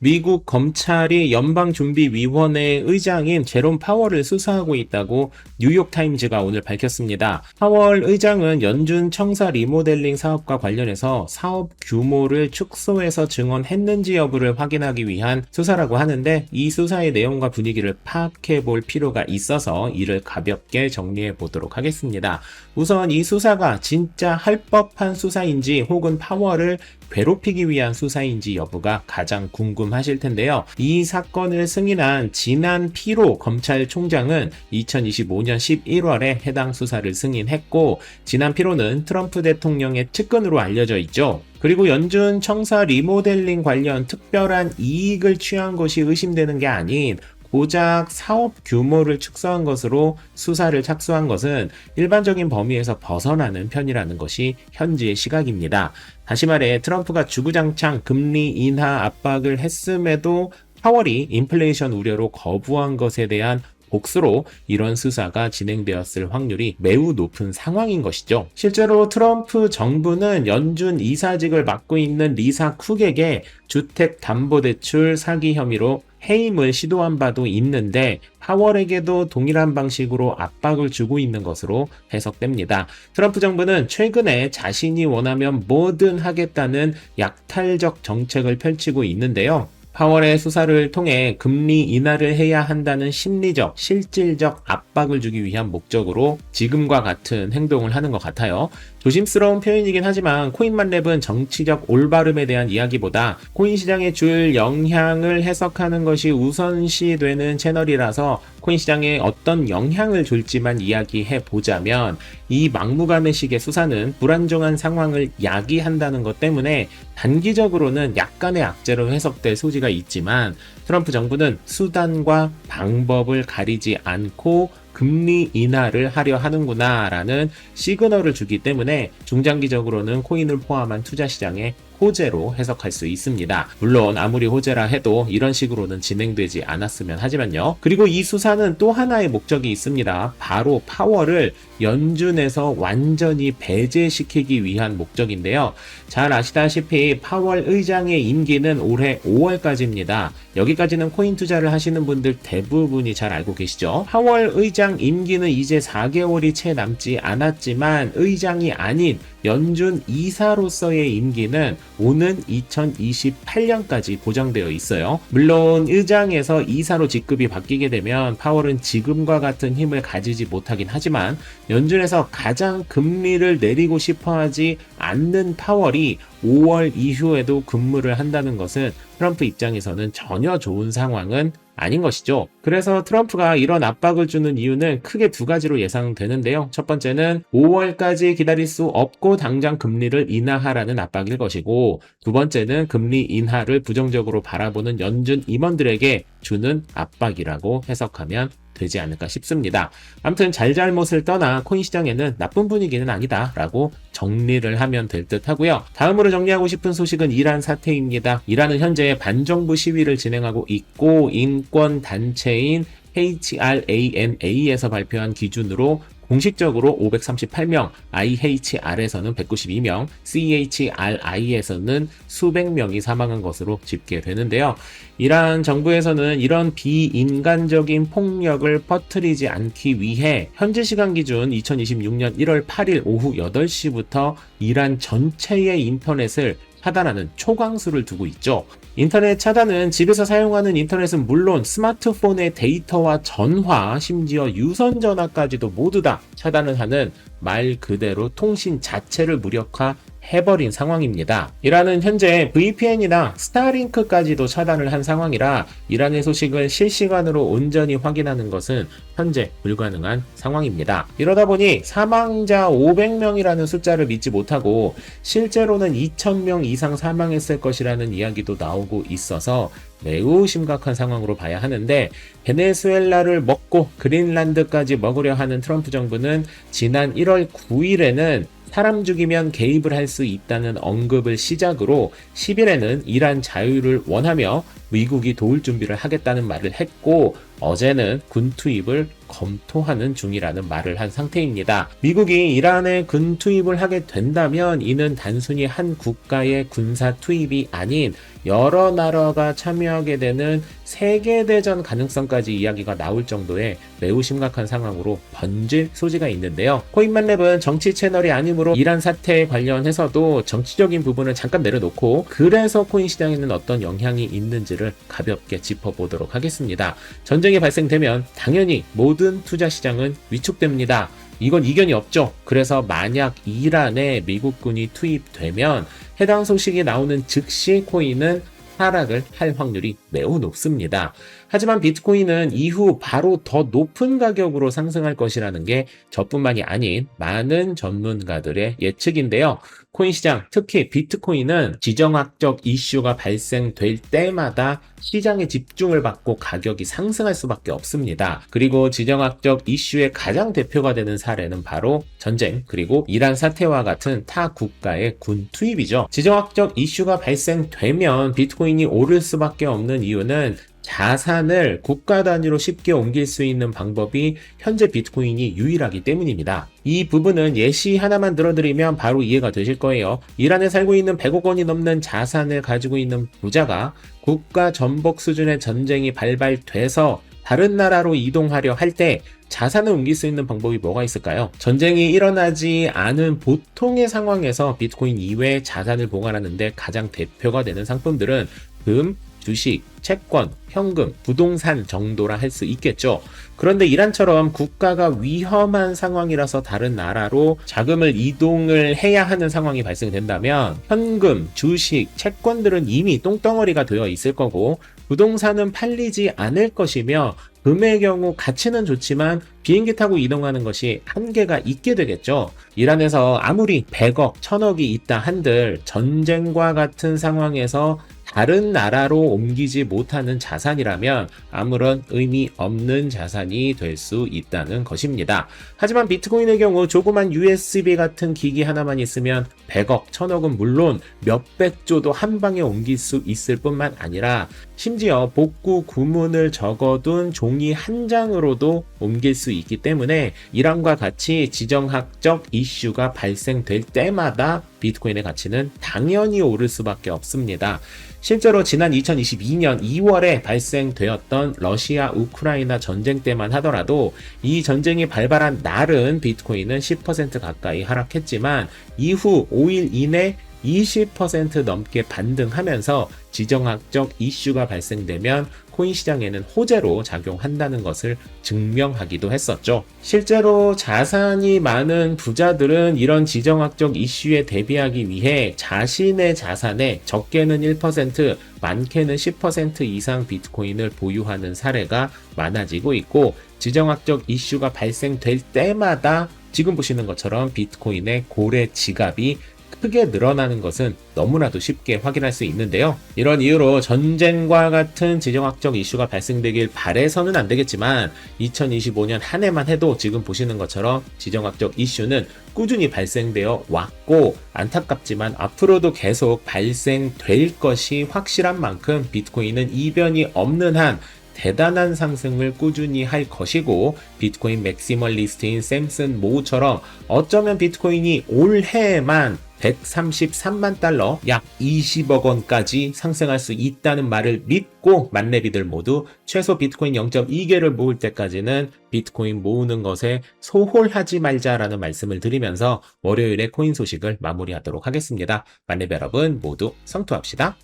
미국 검찰이 연방준비위원회 의장인 제롬 파월을 수사하고 있다고 뉴욕타임즈가 오늘 밝혔습니다. 파월 의장은 연준 청사 리모델링 사업과 관련해서 사업 규모를 축소해서 증언했는지 여부를 확인하기 위한 수사라고 하는데, 이 수사의 내용과 분위기를 파악해 볼 필요가 있어서 이를 가볍게 정리해 보도록 하겠습니다. 우선 이 수사가 진짜 할 법한 수사인지 혹은 파월을 괴롭히기 위한 수사인지 여부가 가장 궁금하실 텐데요. 이 사건을 승인한 지난 피로 검찰총장은 2025년 11월에 해당 수사를 승인했고, 지난 피로는 트럼프 대통령의 측근으로 알려져 있죠. 그리고 연준 청사 리모델링 관련 특별한 이익을 취한 것이 의심되는 게 아닌 고작 사업 규모를 축소한 것으로 수사를 착수한 것은 일반적인 범위에서 벗어나는 편이라는 것이 현지의 시각입니다. 다시 말해 트럼프가 주구장창 금리 인하 압박을 했음에도 파월이 인플레이션 우려로 거부한 것에 대한 복수로 이런 수사가 진행되었을 확률이 매우 높은 상황인 것이죠. 실제로 트럼프 정부는 연준 이사직을 맡고 있는 리사 쿡에게 주택담보대출 사기 혐의로 해임을 시도한 바도 있는데, 파월에게도 동일한 방식으로 압박을 주고 있는 것으로 해석됩니다. 트럼프 정부는 최근에 자신이 원하면 뭐든 하겠다는 약탈적 정책을 펼치고 있는데요. 파월의 수사를 통해 금리 인하를 해야 한다는 심리적, 실질적 압박을 주기 위한 목적으로 지금과 같은 행동을 하는 것 같아요. 조심스러운 표현이긴 하지만 코인만렙은 정치적 올바름에 대한 이야기보다 코인 시장에 줄 영향을 해석하는 것이 우선시되는 채널이라서 코인 시장에 어떤 영향을 줄지만 이야기해 보자면, 이 막무가내식의 수사는 불안정한 상황을 야기한다는 것 때문에 단기적으로는 약간의 악재로 해석될 소지가 있지만, 트럼프 정부는 수단과 방법을 가리지 않고 금리 인하를 하려 하는구나 라는 시그널을 주기 때문에 중장기적으로는 코인을 포함한 투자 시장에 호재로 해석할 수 있습니다. 물론 아무리 호재라 해도 이런 식으로는 진행되지 않았으면 하지만요. 그리고 이 수사는 또 하나의 목적이 있습니다. 바로 파월을 연준에서 완전히 배제시키기 위한 목적인데요. 잘 아시다시피 파월 의장의 임기는 올해 5월까지입니다. 여기까지는 코인 투자를 하시는 분들 대부분이 잘 알고 계시죠. 파월 의장 임기는 이제 4개월이 채 남지 않았지만, 의장이 아닌 연준 이사로서의 임기는 오는 2028년까지 보장되어 있어요. 물론 의장에서 이사로 직급이 바뀌게 되면 파월은 지금과 같은 힘을 가지지 못하긴 하지만, 연준에서 가장 금리를 내리고 싶어하지 않는 파월이 5월 이후에도 근무를 한다는 것은 트럼프 입장에서는 전혀 좋은 상황은 아닌 것이죠. 그래서 트럼프가 이런 압박을 주는 이유는 크게 두 가지로 예상되는데요. 첫 번째는 5월까지 기다릴 수 없고 당장 금리를 인하하라는 압박일 것이고, 두 번째는 금리 인하를 부정적으로 바라보는 연준 임원들에게 주는 압박이라고 해석하면 되지 않을까 싶습니다. 아무튼 잘잘못을 떠나 코인 시장에는 나쁜 분위기는 아니다 라고 정리를 하면 될 듯 하고요. 다음으로 정리하고 싶은 소식은 이란 사태입니다. 이란은 현재 반정부 시위를 진행하고 있고, 인권 단체인 HRANA에서 발표한 기준으로 공식적으로 538명, IHR에서는 192명, CHRI에서는 수백 명이 사망한 것으로 집계되는데요. 이란 정부에서는 이런 비인간적인 폭력을 퍼뜨리지 않기 위해 현지 시간 기준 2026년 1월 8일 오후 8시부터 이란 전체의 인터넷을 차단하는 초강수를 두고 있죠. 인터넷 차단은 집에서 사용하는 인터넷은 물론 스마트폰의 데이터와 전화, 심지어 유선전화까지도 모두 다 차단을 하는 말 그대로 통신 자체를 무력화해버린 상황입니다. 이란은 현재 VPN이나 스타링크까지도 차단을 한 상황이라 이란의 소식을 실시간으로 온전히 확인하는 것은 현재 불가능한 상황입니다. 이러다 보니 사망자 500명이라는 숫자를 믿지 못하고 실제로는 2000명 이상 사망했을 것이라는 이야기도 나오고 있어서 매우 심각한 상황으로 봐야 하는데, 베네수엘라를 먹고 그린란드까지 먹으려 하는 트럼프 정부는 지난 1월 9일에는 사람 죽이면 개입을 할 수 있다는 언급을 시작으로 10일에는 이란 자유를 원하며 미국이 도울 준비를 하겠다는 말을 했고, 어제는 군 투입을 검토하는 중이라는 말을 한 상태입니다. 미국이 이란에 군 투입을 하게 된다면 이는 단순히 한 국가의 군사 투입이 아닌 여러 나라가 참여하게 되는 세계대전 가능성까지 이야기가 나올 정도의 매우 심각한 상황으로 번질 소지가 있는데요. 코인만렙은 정치 채널이 아니므로 이란 사태에 관련해서도 정치적인 부분을 잠깐 내려놓고 그래서 코인 시장에는 어떤 영향이 있는지를 가볍게 짚어보도록 하겠습니다. 전쟁이 발생되면 당연히 모든 투자 시장은 위축됩니다. 이건 이견이 없죠. 그래서 만약 이란에 미국군이 투입되면 해당 소식이 나오는 즉시 코인은 하락을 할 확률이 매우 높습니다. 하지만 비트코인은 이후 바로 더 높은 가격으로 상승할 것이라는 게 저뿐만이 아닌 많은 전문가들의 예측인데요. 코인 시장, 특히 비트코인은 지정학적 이슈가 발생될 때마다 시장의 집중을 받고 가격이 상승할 수밖에 없습니다. 그리고 지정학적 이슈의 가장 대표가 되는 사례는 바로 전쟁, 그리고 이란 사태와 같은 타 국가의 군 투입이죠. 지정학적 이슈가 발생되면 비트코인이 오를 수밖에 없는 이유는 자산을 국가 단위로 쉽게 옮길 수 있는 방법이 현재 비트코인이 유일하기 때문입니다. 이 부분은 예시 하나만 들어드리면 바로 이해가 되실 거예요. 이란에 살고 있는 100억 원이 넘는 자산을 가지고 있는 부자가 국가 전복 수준의 전쟁이 발발돼서 다른 나라로 이동하려 할 때 자산을 옮길 수 있는 방법이 뭐가 있을까요? 전쟁이 일어나지 않은 보통의 상황에서 비트코인 이외의 자산을 보관하는데 가장 대표가 되는 상품들은 금, 주식, 채권, 현금, 부동산 정도라 할 수 있겠죠. 그런데 이란처럼 국가가 위험한 상황이라서 다른 나라로 자금을 이동을 해야 하는 상황이 발생된다면 현금, 주식, 채권들은 이미 똥덩어리가 되어 있을 거고 부동산은 팔리지 않을 것이며 금의 경우 가치는 좋지만 비행기 타고 이동하는 것이 한계가 있게 되겠죠. 이란에서 아무리 100억, 1000억이 있다 한들 전쟁과 같은 상황에서 다른 나라로 옮기지 못하는 자산이라면 아무런 의미 없는 자산이 될 수 있다는 것입니다. 하지만 비트코인의 경우 조그만 USB 같은 기기 하나만 있으면 100억, 1000억은 물론 몇백조도 한 방에 옮길 수 있을 뿐만 아니라 심지어 복구 구문을 적어둔 종이 한 장으로도 옮길 수 있기 때문에 이란과 같이 지정학적 이슈가 발생될 때마다 비트코인의 가치는 당연히 오를 수밖에 없습니다. 실제로 지난 2022년 2월에 발생되었던 러시아 우크라이나 전쟁 때만 하더라도 이 전쟁이 발발한 날은 비트코인은 10% 가까이 하락했지만 이후 5일 이내 20% 넘게 반등하면서 지정학적 이슈가 발생되면 코인 시장에는 호재로 작용한다는 것을 증명하기도 했었죠. 실제로 자산이 많은 부자들은 이런 지정학적 이슈에 대비하기 위해 자신의 자산에 적게는 1%, 많게는 10% 이상 비트코인을 보유하는 사례가 많아지고 있고 지정학적 이슈가 발생될 때마다 지금 보시는 것처럼 비트코인의 고래 지갑이 크게 늘어나는 것은 너무나도 쉽게 확인할 수 있는데요. 이런 이유로 전쟁과 같은 지정학적 이슈가 발생되길 바래서는 안 되겠지만 2025년 한 해만 해도 지금 보시는 것처럼 지정학적 이슈는 꾸준히 발생되어 왔고 안타깝지만 앞으로도 계속 발생될 것이 확실한 만큼 비트코인은 이변이 없는 한 대단한 상승을 꾸준히 할 것이고 비트코인 맥시멀리스트인 샘슨 모우처럼 어쩌면 비트코인이 올해에만 133만 달러, 약 20억 원까지 상승할 수 있다는 말을 믿고 만렙이들 모두 최소 비트코인 0.2개를 모을 때까지는 비트코인 모으는 것에 소홀하지 말자라는 말씀을 드리면서 월요일에 코인 소식을 마무리하도록 하겠습니다. 만렙 여러분 모두 성투합시다.